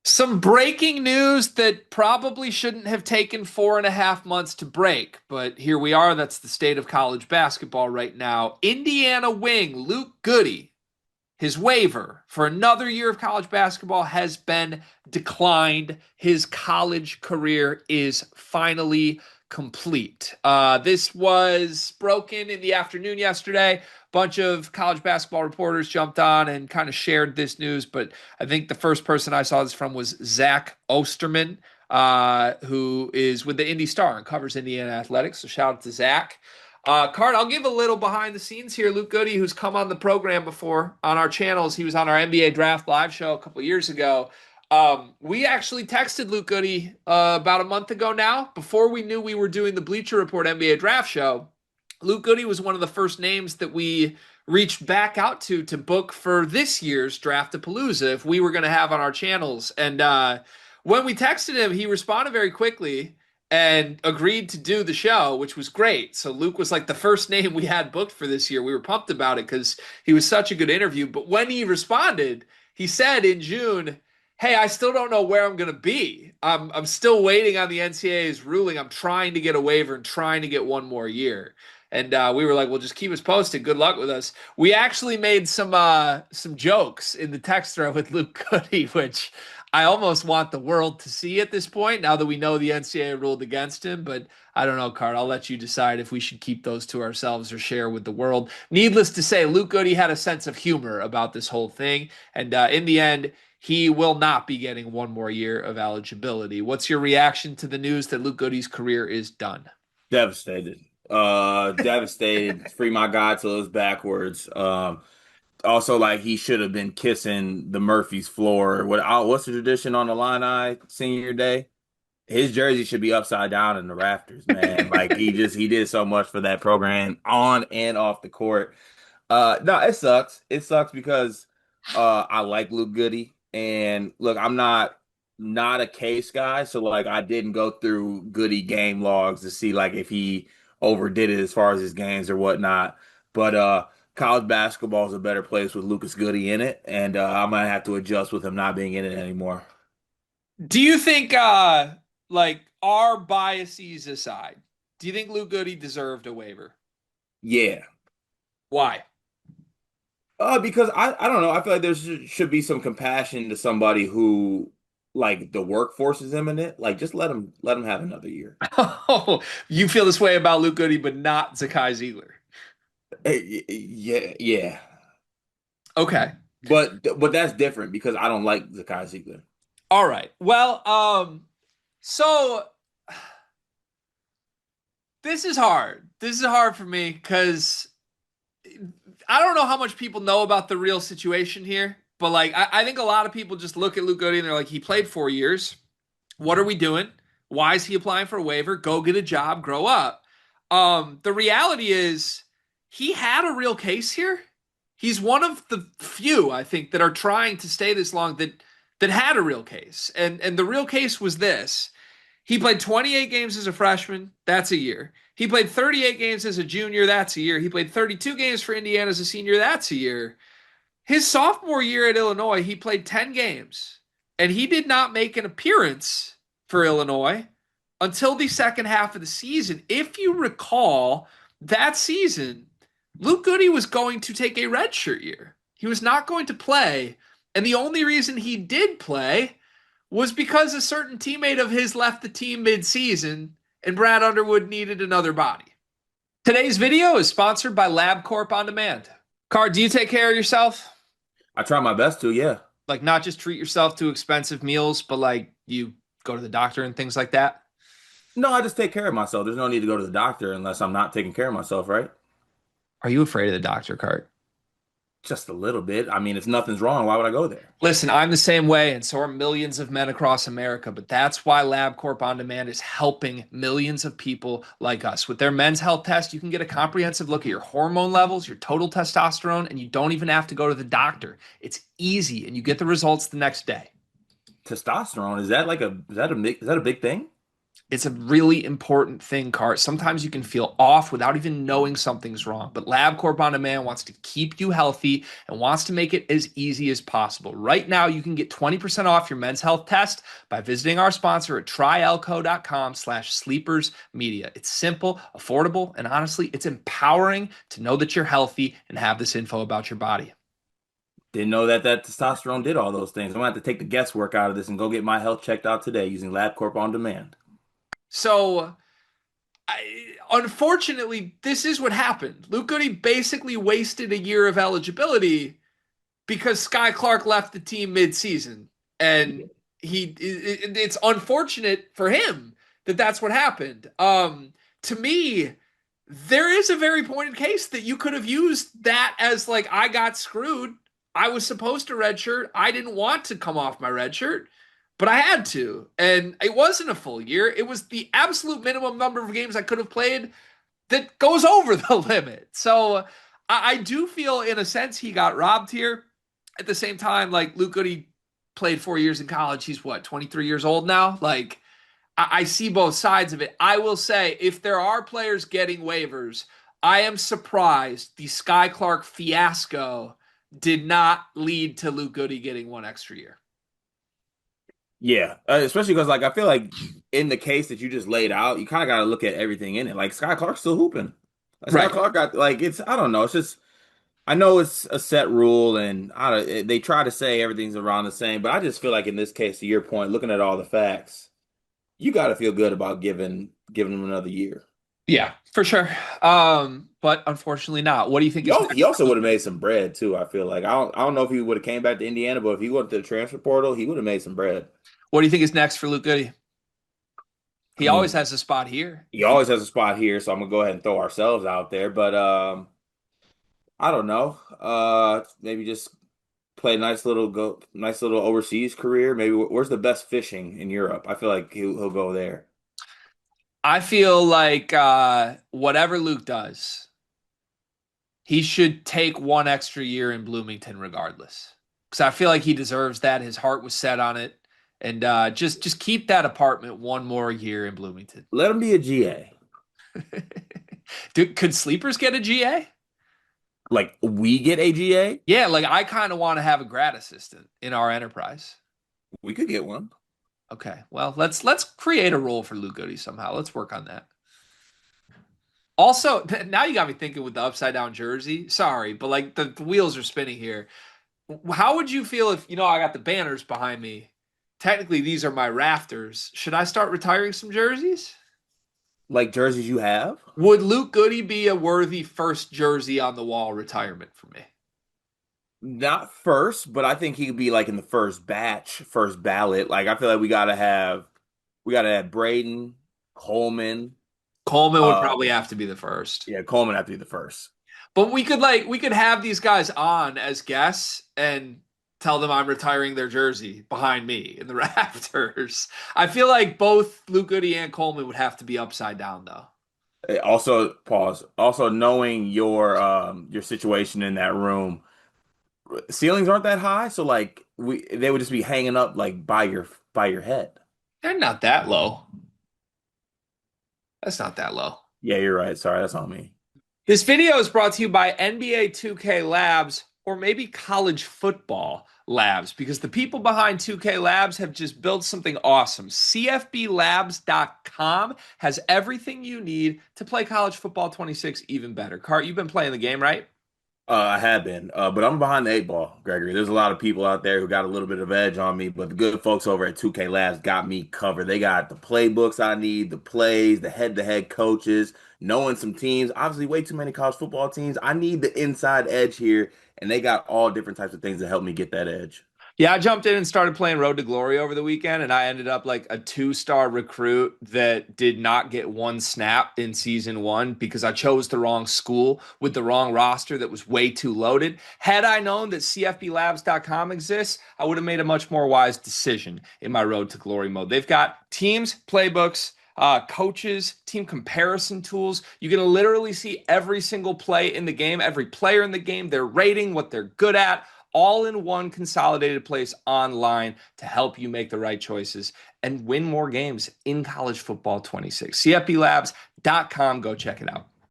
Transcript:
Some breaking news that probably shouldn't have taken 4.5 months to break, but here we are. That's the state of college basketball right now. Indiana wing Luke Goode, his waiver for another year of college basketball has been declined. His college career is finally complete. This was broken in the afternoon yesterday. Bunch of college basketball reporters jumped on and kind of shared this news, but I think the first person I saw this from was Zach Osterman, who is with the Indy Star and covers Indiana athletics. So shout out to Zach. Card, I'll give a little behind the scenes here. Luke Goode, who's come on the program before on our channels, he was on our NBA Draft Live show a couple years ago. We actually texted Luke Goode about a month ago now, before we knew we were doing the Bleacher Report NBA Draft show. Luke Goode was one of the first names that we reached back out to book for this year's Draftapalooza if we were going to have on our channels. And when we texted him, he responded very quickly and agreed to do the show, which was great. So Luke was like the first name we had booked for this year. We were pumped about it because he was such a good interview. But when he responded, he said in June, "Hey, I still don't know where I'm going to be. I'm still waiting on the NCAA's ruling. I'm trying to get a waiver and trying to get one more year." And we were like, "Well, just keep us posted. Good luck with us." We actually made some jokes in the text thread with Luke Goode, which I almost want the world to see at this point. Now that we know the NCAA ruled against him, but I don't know, Card. I'll let you decide if we should keep those to ourselves or share with the world. Needless to say, Luke Goode had a sense of humor about this whole thing, and in the end, he will not be getting one more year of eligibility. What's your reaction to the news that Luke Goode's career is done? Devastated. Devastated. Free my guy till it's backwards. Also, like he should have been kissing the Murphy's floor. What's the tradition on the line senior day? His jersey should be upside down in the rafters, man. Like he did so much for that program on and off the court. No, it sucks. It sucks because I like Luke Goode, and look, I'm not a case guy, so like I didn't go through Goode game logs to see like if he overdid it as far as his games or whatnot. But college basketball is a better place with Lucas Goode in it, and I'm gonna have to adjust with him not being in it anymore. Do you think, like, our biases aside, do you think Luke Goode deserved a waiver? Yeah. Why? Because I don't know. I feel like there should be some compassion to somebody who like the workforce is imminent. Like just let him have another year. Oh, you feel this way about Luke Goode, but not Zakai Ziegler. Yeah, yeah. Okay. But that's different because I don't like Zakai Ziegler. All right. Well, so this is hard. This is hard for me because I don't know how much people know about the real situation here, but like I think a lot of people just look at Luke Goode and they're like, he played 4 years. What are we doing? Why is he applying for a waiver? Go get a job, grow up. The reality is he had a real case here. He's one of the few, I think, that are trying to stay this long that had a real case. And the real case was this. He played 28 games as a freshman. That's a year. He played 38 games as a junior. That's a year. He played 32 games for Indiana as a senior. That's a year. His sophomore year at Illinois, he played 10 games, and he did not make an appearance for Illinois until the second half of the season. If you recall, that season, Luke Goode was going to take a redshirt year. He was not going to play, and the only reason he did play was because a certain teammate of his left the team mid-season, and Brad Underwood needed another body. Today's video is sponsored by LabCorp On Demand. Car, do you take care of yourself? I try my best to, yeah. Like not just treat yourself to expensive meals, but like you go to the doctor and things like that? No, I just take care of myself. There's no need to go to the doctor unless I'm not taking care of myself, right? Are you afraid of the doctor, Cart? Just a little bit. I mean, if nothing's wrong, why would I go there? Listen, I'm the same way, and so are millions of men across America. But that's why LabCorp On Demand is helping millions of people like us. With their men's health test, you can get a comprehensive look at your hormone levels, your total testosterone, and you don't even have to go to the doctor. It's easy, and you get the results the next day. Testosterone, is that a big thing? It's a really important thing, Cart. Sometimes you can feel off without even knowing something's wrong. But LabCorp On Demand wants to keep you healthy and wants to make it as easy as possible. Right now, you can get 20% off your men's health test by visiting our sponsor at tryelco.com/sleepersmedia. It's simple, affordable, and honestly, it's empowering to know that you're healthy and have this info about your body. Didn't know that testosterone did all those things. I'm gonna have to take the guesswork out of this and go get my health checked out today using LabCorp On Demand. So, unfortunately, this is what happened. Luke Goode basically wasted a year of eligibility because Sky Clark left the team mid-season, and it's unfortunate for him that that's what happened. To me, there is a very pointed case that you could have used that as like, I got screwed. I was supposed to redshirt. I didn't want to come off my red shirt, but I had to. And it wasn't a full year. It was the absolute minimum number of games I could have played that goes over the limit. So I do feel, in a sense, he got robbed here. At the same time, like, Luke Goode played 4 years in college. He's what, 23 years old now? Like, I see both sides of it. I will say, if there are players getting waivers, I am surprised the Sky Clark fiasco did not lead to Luke Goode getting one extra year. Yeah, especially because like I feel like in the case that you just laid out, you kind of got to look at everything in it. Like Sky Clark's still hooping. Like, Sky Right. Clark got like it's I don't know. It's just I know it's a set rule and I don't, they try to say everything's around the same, but I just feel like in this case, to your point, looking at all the facts, you got to feel good about giving him another year. Yeah, for sure. But unfortunately not. What do you think is He next for also would Luke have Goode? made some bread too. I feel like I don't know if he would have came back to Indiana, but if he went to the transfer portal, he would have made some bread. What do you think is next for Luke Goode? I He always mean, has a spot here. he If he always has a spot here, so I'm gonna go ahead and throw ourselves out there. But I don't know. Maybe just play a nice little overseas career. Maybe where's the best fishing in Europe? I feel like he'll go there. I feel like whatever Luke does, he should take one extra year in Bloomington regardless. Because I feel like he deserves that. His heart was set on it. And just keep that apartment one more year in Bloomington. Let him be a GA. Could sleepers get a GA? Like we get a GA, Yeah, like, I kind of want to have a grad assistant in our enterprise. we could get one. Okay, well, let's create a role for Luke Goode somehow. Let's work on that. Also, now you got me thinking with the upside down jersey. Sorry, but like, the wheels are spinning here. How would you feel if, I got the banners behind me? Technically, these are my rafters. Should I start retiring some jerseys? Like jerseys you have. Would Luke Goode be a worthy first jersey on the wall retirement for me? Not first, but I think he could be like in the first batch, first ballot. Like I feel like we gotta have Braden, Coleman. Coleman would Uh probably have to be the first. yeah, Coleman have to be the first. But we could have these guys on as guests and tell them I'm retiring their jersey behind me in the rafters. I feel like both Luke Goode and Coleman would have to be upside down though. Also, pause. Also, knowing your situation in that room, ceilings aren't that high, so like they would just be hanging up like by your head. They're not that low. That's not that low. Yeah, you're right. Sorry, that's on me. This video is brought to you by NBA 2K Labs, or maybe college football labs, because the people behind 2K Labs have just built something awesome. CFBLabs.com has everything you need to play college football 26 even better. Cart, you've been playing the game, right? I have been, but I'm behind the eight ball, Gregory. There's a lot of people out there who got a little bit of edge on me, but the good folks over at 2K Labs got me covered. They got the playbooks I need, the plays, the head-to-head coaches, knowing some teams. Obviously, way too many college football teams. I need the inside edge here, and they got all different types of things to help me get that edge. Yeah, I jumped in and started playing Road to Glory over the weekend, and I ended up like a 2-star recruit that did not get one snap in season one because I chose the wrong school with the wrong roster that was way too loaded. Had I known that CFBLabs.com exists, I would have made a much more wise decision in my Road to Glory mode. They've got teams, playbooks, coaches, team comparison tools. You can literally see every single play in the game, every player in the game, their rating, what they're good at, all in one consolidated place online to help you make the right choices and win more games in college football 26. CFBLabs.com. Go check it out.